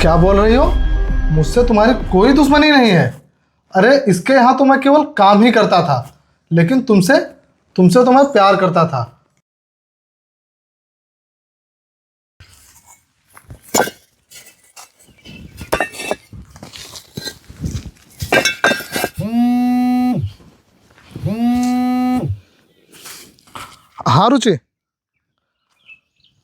क्या बोल रही हो? मुझसे तुम्हारी कोई दुश्मनी नहीं है। अरे इसके यहाँ तो मैं केवल काम ही करता था, लेकिन तुमसे तुमसे तो मैं प्यार करता था। हाँ रुचि,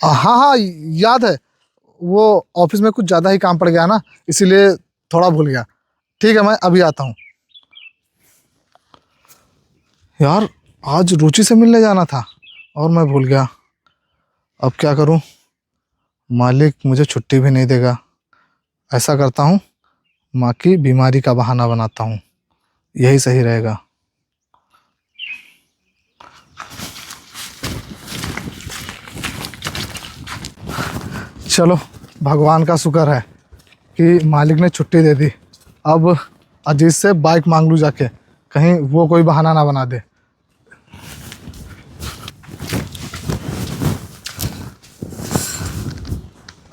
हाँ हाँ याद है। वो ऑफिस में कुछ ज़्यादा ही काम पड़ गया ना, इसीलिए थोड़ा भूल गया। ठीक है, मैं अभी आता हूँ। यार आज रुचि से मिलने जाना था और मैं भूल गया। अब क्या करूँ? मालिक मुझे छुट्टी भी नहीं देगा। ऐसा करता हूँ, माँ की बीमारी का बहाना बनाता हूँ, यही सही रहेगा। चलो, भगवान का शुक्र है कि मालिक ने छुट्टी दे दी। अब अजीत से बाइक मांग लूँ जाके, कहीं वो कोई बहाना ना बना दे।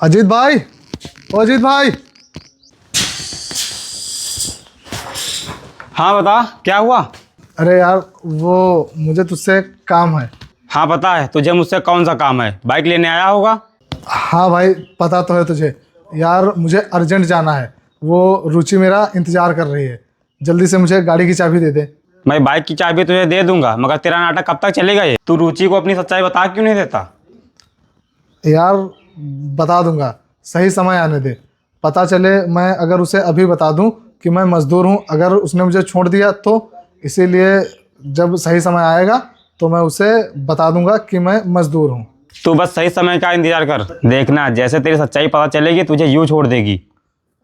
अजीत भाई, ओ अजीत भाई। हाँ बता, क्या हुआ? अरे यार, वो मुझे तुझसे काम है। हाँ पता है तुझे मुझसे कौन सा काम है, बाइक लेने आया होगा। हाँ भाई, पता तो है तुझे। यार मुझे अर्जेंट जाना है, वो रुचि मेरा इंतज़ार कर रही है। जल्दी से मुझे गाड़ी की चाबी दे दे। मैं बाइक की चाबी तुझे दे दूंगा, मगर तेरा नाटक कब तक चलेगा? ये तू रुचि को अपनी सच्चाई बता क्यों नहीं देता? यार बता दूंगा, सही समय आने दे। पता चले मैं अगर उसे अभी बता दूं कि मैं मज़दूर हूं, अगर उसने मुझे छोड़ दिया तो। इसीलिए जब सही समय आएगा तो मैं उसे बता दूंगा कि मैं मज़दूर हूं। तू बस सही समय का इंतजार कर, देखना जैसे तेरी सच्चाई पता चलेगी तुझे यूं छोड़ देगी।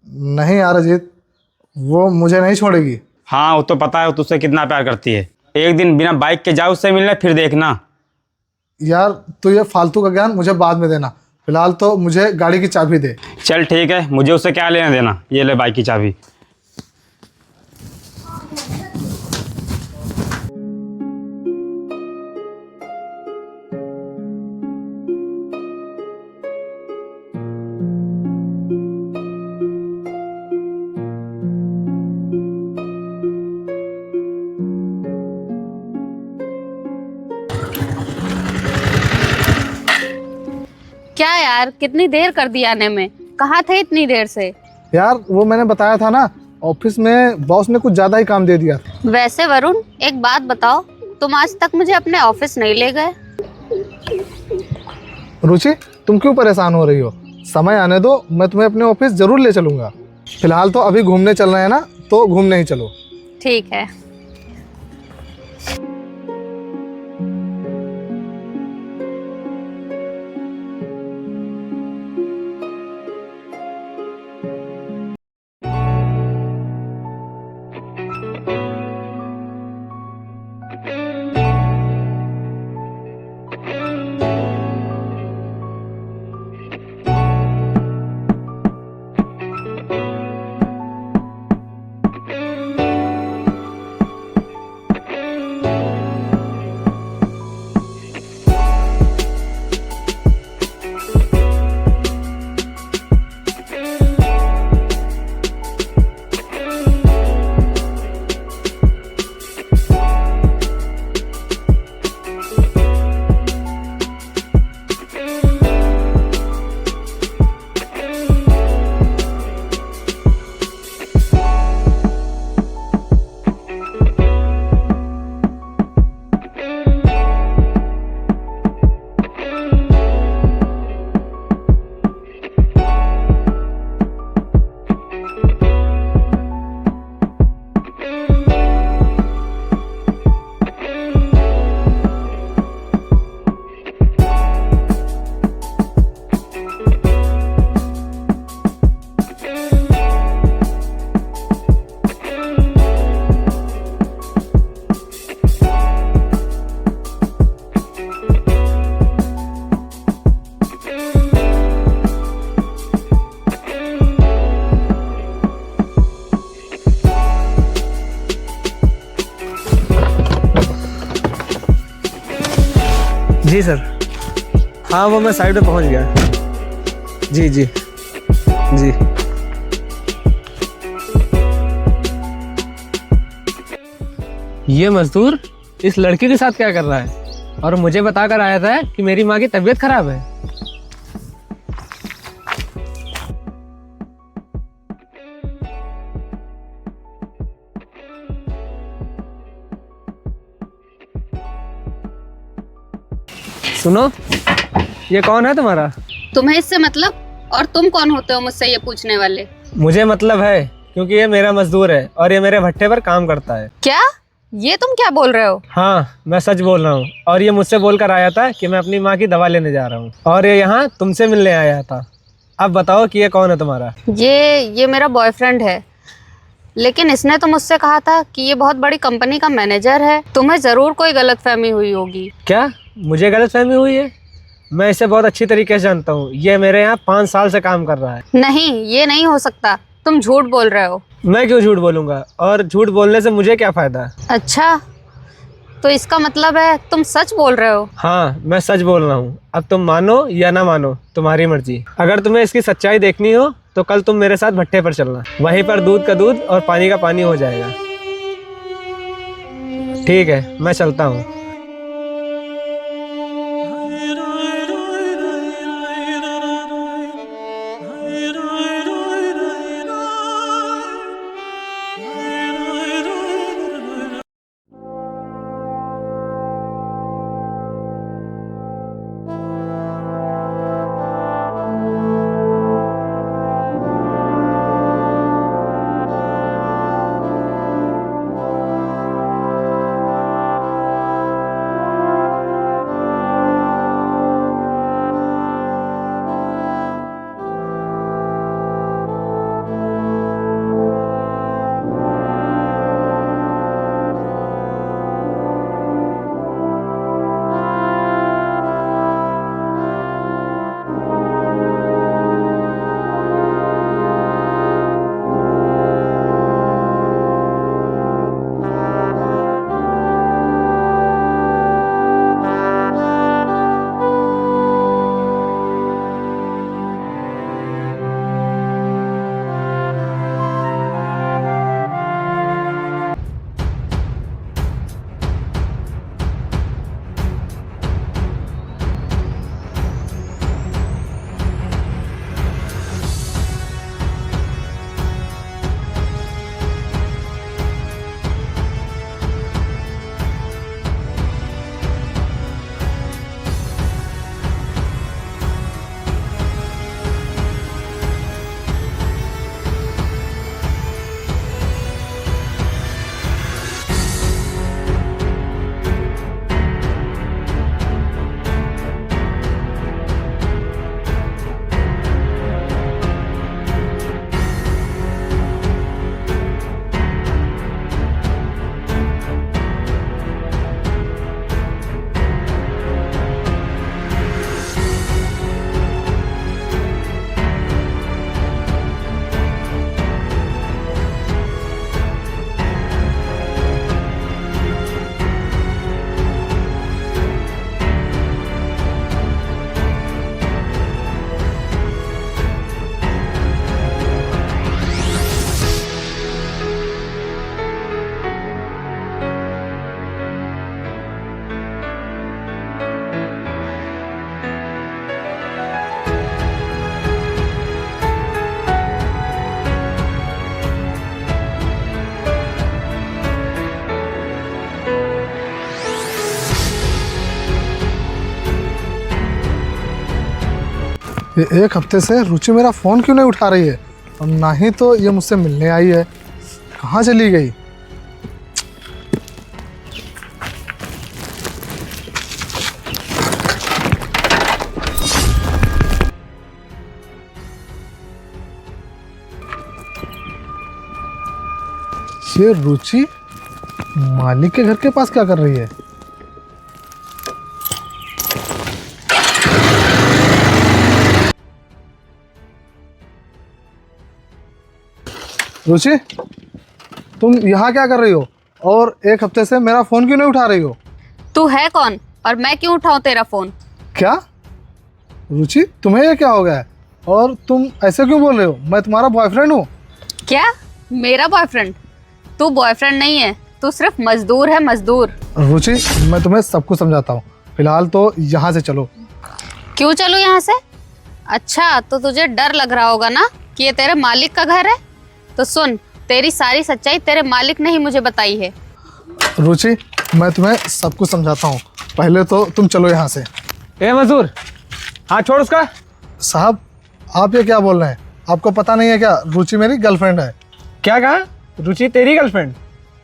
नहीं यार अजीत, वो मुझे नहीं छोड़ेगी। हाँ वो तो पता है वो तुझसे कितना प्यार करती है। एक दिन बिना बाइक के जाओ उससे मिलने, फिर देखना। यार तू ये फालतू का ज्ञान मुझे बाद में देना, फिलहाल तो मुझे गाड़ी की चाबी दे। चल ठीक है, मुझे उससे क्या लेना देना, ये ले बाइक की चाबी। क्या यार, कितनी देर कर दी आने में? कहाँ थे इतनी देर से? यार वो मैंने बताया था ना, ऑफिस में बॉस ने कुछ ज़्यादा ही काम दे दिया। वैसे वरुण, एक बात बताओ, तुम आज तक मुझे अपने ऑफिस नहीं ले गए। रुचि, तुम क्यों परेशान हो रही हो? समय आने दो, मैं तुम्हें अपने ऑफिस ज़रूर ले चलूँगा। फिलहाल तो अभी घूमने चल रहे हैं ना, तो घूमने ही चलो। ठीक है। जी सर। हाँ वो मैं साइड पे पहुंच गया। जी जी जी। ये मजदूर इस लड़की के साथ क्या कर रहा है और मुझे बताकर आया था कि मेरी माँ की तबीयत खराब है। सुनो, ये कौन है तुम्हारा? तुम्हें इससे मतलब? और तुम कौन होते हो मुझसे ये पूछने वाले? मुझे मतलब है, क्योंकि ये मेरा मजदूर है और ये मेरे भट्टे पर काम करता है। क्या? ये तुम क्या बोल रहे हो? हाँ, मैं सच बोल रहा हूँ। और ये मुझसे बोलकर आया था कि मैं अपनी माँ की दवा लेने जा रहा हूँ और ये यहाँ तुमसे मिलने आया था। अब बताओ कि ये कौन है तुम्हारा? ये मेरा बॉयफ्रेंड है, लेकिन इसने तो मुझसे कहा था कि ये बहुत बड़ी कंपनी का मैनेजर है। तुम्हें जरूर कोई गलतफहमी हुई होगी। क्या मुझे गलतफहमी हुई है? मैं इसे बहुत अच्छी तरीके से जानता हूँ। ये मेरे यहाँ 5 साल से काम कर रहा है। नहीं, ये नहीं हो सकता। तुम झूठ बोल रहे हो। मैं क्यों झूठ बोलूँगा? और झूठ बोलने से मुझे क्या फ़ायदा? अच्छा, तो इसका मतलब है तुम सच बोल रहे हो? हाँ, मैं सच बोल रहा हूँ। अब तुम मानो या ना मानो, तुम्हारी मर्जी। अगर तुम्हें इसकी सच्चाई देखनी हो तो कल तुम मेरे साथ भट्टे पर चलना। वहीं पर दूध का दूध और पानी का पानी हो जाएगा। ठीक है, मैं चलता हूँ। ये एक हफ्ते से रुचि मेरा फ़ोन क्यों नहीं उठा रही है? और ना ही तो ये मुझसे मिलने आई है। कहाँ चली गई? ये रुचि मालिक के घर के पास क्या कर रही है? रुचि, तुम यहाँ क्या कर रही हो? और एक हफ्ते से मेरा फ़ोन क्यों नहीं उठा रही हो? तू है कौन और मैं क्यों उठाऊं तेरा फोन? क्या रुचि, तुम्हें ये क्या हो गया है? और तुम ऐसे क्यों बोल रहे हो? मैं तुम्हारा बॉयफ्रेंड हूँ। क्या? मेरा बॉयफ्रेंड? तू बॉयफ्रेंड नहीं है, तू सिर्फ मजदूर है, मजदूर। रुचि, मैं तुम्हें सब कुछ समझाता हूँ, फिलहाल तो यहाँ से चलो। क्यों चलूं यहाँ से? अच्छा, तो तुझे डर लग रहा होगा ना कि ये तेरे मालिक का घर है। तो सुन, तेरी सारी सच्चाई तेरे मालिक ने ही मुझे बताई है। रुचि, मैं तुम्हें सब कुछ समझाता हूँ, पहले तो तुम चलो यहाँ से। ए मजदूर, हाथ छोड़ उसका। साहब, आप ये क्या बोल रहे हैं? आपको पता नहीं है क्या, रुचि मेरी गर्लफ्रेंड है। क्या कहा? रुचि तेरी गर्लफ्रेंड?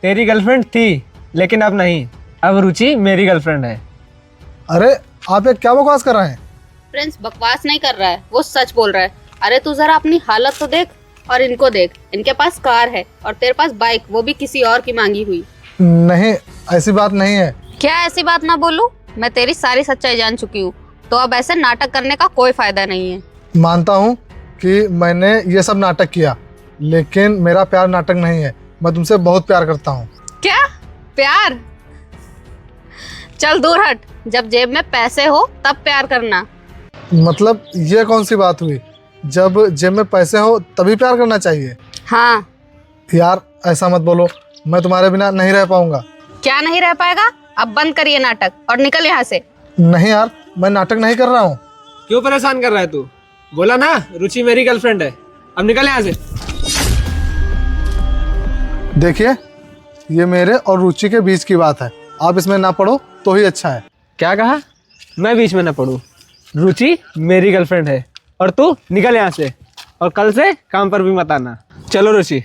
तेरी गर्लफ्रेंड थी, लेकिन अब नहीं। अब रुचि मेरी गर्लफ्रेंड है। अरे आप ये क्या बकवास कर रहे हैं? प्रिंस बकवास नहीं कर रहा है, वो सच बोल रहा है। अरे तू जरा अपनी हालत तो देख, और इनको देख। इनके पास कार है और तेरे पास बाइक, वो भी किसी और की मांगी हुई। नहीं, ऐसी बात नहीं है। क्या ऐसी बात ना बोलूं? मैं तेरी सारी सच्चाई जान चुकी हूँ, तो अब ऐसे नाटक करने का कोई फायदा नहीं है। मानता हूँ कि मैंने ये सब नाटक किया, लेकिन मेरा प्यार नाटक नहीं है। मैं तुमसे बहुत प्यार करता हूँ। क्या प्यार? चल दूर हट, जब जेब में पैसे हो तब प्यार करना। मतलब ये कौन सी बात हुई? जब जेब में पैसे हो तभी प्यार करना चाहिए? हाँ। यार ऐसा मत बोलो, मैं तुम्हारे बिना नहीं रह पाऊंगा। क्या नहीं रह पाएगा? अब बंद करिए नाटक और निकल यहाँ से। नहीं यार, मैं नाटक नहीं कर रहा हूँ। क्यों परेशान कर रहा है तू? बोला ना रुचि मेरी गर्लफ्रेंड है। अब निकल यहाँ से। देखिए, ये मेरे और रुचि के बीच की बात है, आप इसमें ना पढ़ो तो ही अच्छा है। क्या कहा? मैं बीच में ना पढ़ूं? रुचि मेरी गर्लफ्रेंड है और तू निकल यहाँ से, और कल से काम पर भी मत आना। चलो रुचि।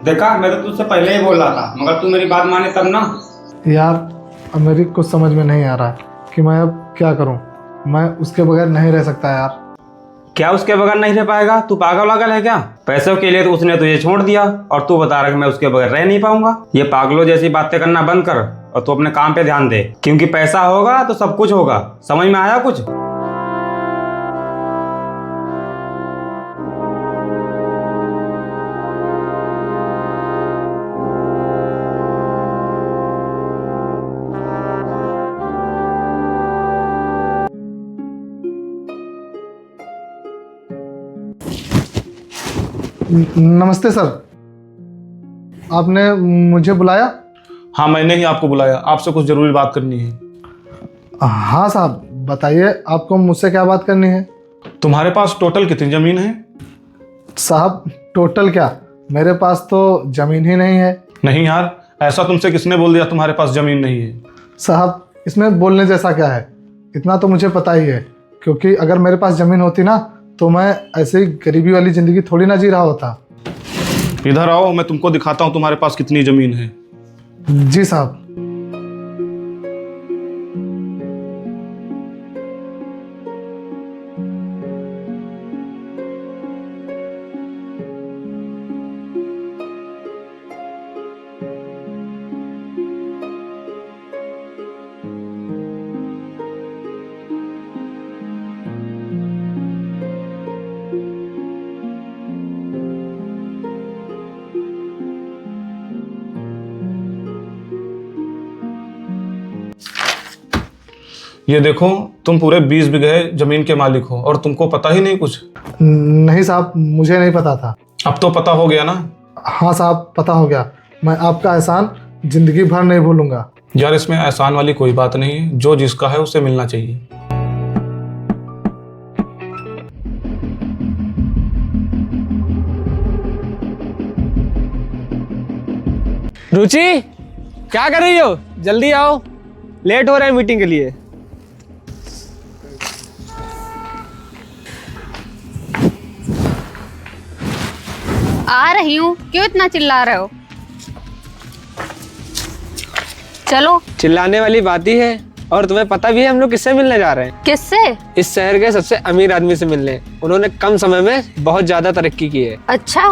देखा, मैं तो तुझसे पहले ही बोल रहा था, मगर तू मेरी बात माने तब ना। यार अब मेरी कुछ समझ में नहीं आ रहा है कि मैं अब क्या करूं। मैं उसके बगैर नहीं रह सकता यार। क्या उसके बगैर नहीं रह पाएगा? तू पागल वागल है क्या? पैसों के लिए तो उसने तुझे छोड़ दिया और तू बता रहा है कि मैं उसके बगैर रह नहीं पाऊंगा। ये पागलों जैसी बातें करना बंद कर और तू अपने काम पे ध्यान दे, क्योंकि पैसा होगा तो सब कुछ होगा। समझ में आया कुछ? नमस्ते सर, आपने मुझे बुलाया? हाँ, मैंने ही आपको बुलाया, आपसे कुछ ज़रूरी बात करनी है। हाँ साहब, बताइए आपको मुझसे क्या बात करनी है। तुम्हारे पास टोटल कितनी ज़मीन है? साहब टोटल क्या, मेरे पास तो ज़मीन ही नहीं है। नहीं यार, ऐसा तुमसे किसने बोल दिया तुम्हारे पास ज़मीन नहीं है? साहब इसमें बोलने जैसा क्या है, इतना तो मुझे पता ही है, क्योंकि अगर मेरे पास ज़मीन होती ना तो मैं ऐसे ही गरीबी वाली ज़िंदगी थोड़ी ना जी रहा होता। इधर आओ, मैं तुमको दिखाता हूँ तुम्हारे पास कितनी ज़मीन है। जी साहब। ये देखो, तुम पूरे 20 बीघे ज़मीन के मालिक हो और तुमको पता ही नहीं कुछ? नहीं साहब, मुझे नहीं पता था। अब तो पता हो गया ना? हाँ साहब, पता हो गया। मैं आपका एहसान ज़िंदगी भर नहीं भूलूंगा। यार इसमें एहसान वाली कोई बात नहीं है, जो जिसका है उसे मिलना चाहिए। रुचि, क्या कर रही हो? जल्दी आओ, लेट हो रहा है मीटिंग के लिए। आ रही हूँ, क्यों इतना चिल्ला रहे हो? चलो। चिल्लाने वाली बात ही है। और तुम्हें पता भी है हम लोग किससे मिलने जा रहे हैं? किससे? इस शहर के सबसे अमीर आदमी से मिलने। उन्होंने कम समय में बहुत ज्यादा तरक्की की है। अच्छा,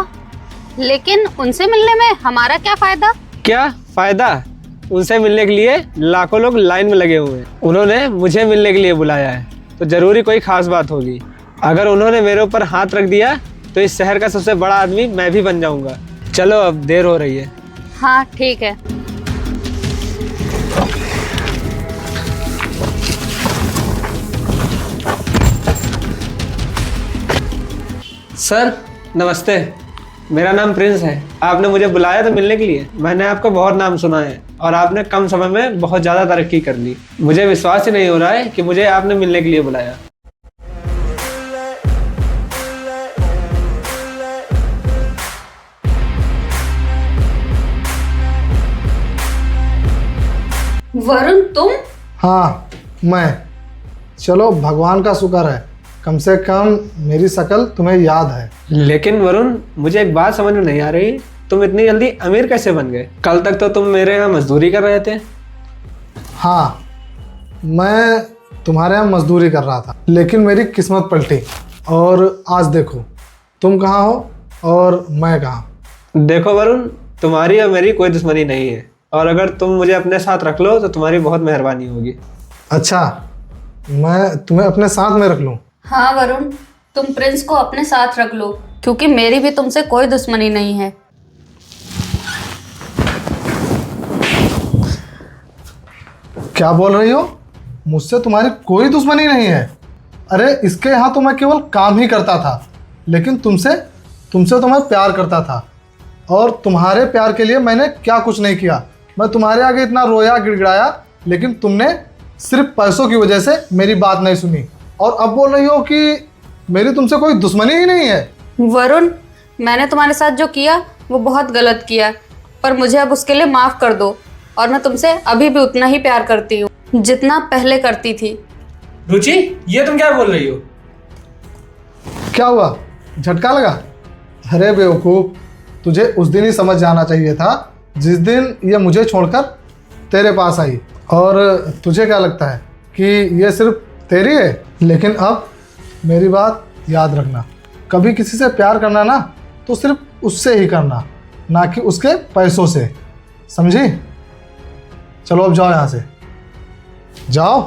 लेकिन उनसे मिलने में हमारा क्या फायदा? क्या फायदा? उनसे मिलने के लिए लाखों लोग लाइन में लगे हुए हैं। उन्होंने मुझे मिलने के लिए बुलाया है, तो जरूरी कोई खास बात होगी। अगर उन्होंने मेरे ऊपर हाथ रख दिया तो इस शहर का सबसे बड़ा आदमी मैं भी बन जाऊंगा। चलो, अब देर हो रही है। हाँ ठीक है। सर नमस्ते, मेरा नाम प्रिंस है। आपने मुझे बुलाया था मिलने के लिए। मैंने आपका बहुत नाम सुना है और आपने कम समय में बहुत ज़्यादा तरक्की कर ली। मुझे विश्वास ही नहीं हो रहा है कि मुझे आपने मिलने के लिए बुलाया। वरुण तुम? हाँ मैं। चलो भगवान का शुक्र है, कम से कम मेरी शक्ल तुम्हें याद है। लेकिन वरुण, मुझे एक बात समझ में नहीं आ रही, तुम इतनी जल्दी अमीर कैसे बन गए? कल तक तो तुम मेरे यहाँ मजदूरी कर रहे थे। हाँ, मैं तुम्हारे यहाँ मजदूरी कर रहा था, लेकिन मेरी किस्मत पलटी और आज देखो तुम कहाँ हो और मैं कहाँ। देखो वरुण, तुम्हारी और मेरी कोई दुश्मनी नहीं है, और अगर तुम मुझे अपने साथ रख लो तो तुम्हारी बहुत मेहरबानी होगी। अच्छा, मैं तुम्हें अपने साथ में रख लूँ? हाँ वरुण, तुम प्रिंस को अपने साथ रख लो, क्योंकि मेरी भी तुमसे कोई दुश्मनी नहीं है। क्या बोल रही हो? मुझसे तुम्हारी कोई दुश्मनी नहीं है? अरे इसके यहाँ तो मैं केवल काम ही करता था, लेकिन तुमसे तो मैं प्यार करता था, और तुम्हारे प्यार के लिए मैंने क्या कुछ नहीं किया। मैं तुम्हारे आगे इतना रोया गिड़गिड़ाया, लेकिन तुमने सिर्फ पैसों की वजह से मेरी बात नहीं सुनी, और अब बोल रही हो कि मेरी तुमसे कोई दुश्मनी ही नहीं है। वरुण, मैंने तुम्हारे साथ जो किया वो बहुत गलत किया, पर मुझे अब उसके लिए माफ़ कर दो, और मैं तुमसे अभी भी उतना ही प्यार करती हूँ जितना पहले करती थी। रुचि, ये तुम क्या बोल रही हो? क्या हुआ, झटका लगा? अरे बेवकूफ़, तुझे उस दिन ही समझ जाना चाहिए था जिस दिन ये मुझे छोड़कर तेरे पास आई। और तुझे क्या लगता है कि ये सिर्फ तेरी है? लेकिन अब मेरी बात याद रखना, कभी किसी से प्यार करना ना तो सिर्फ उससे ही करना, ना कि उसके पैसों से, समझी? चलो अब जाओ यहाँ से, जाओ।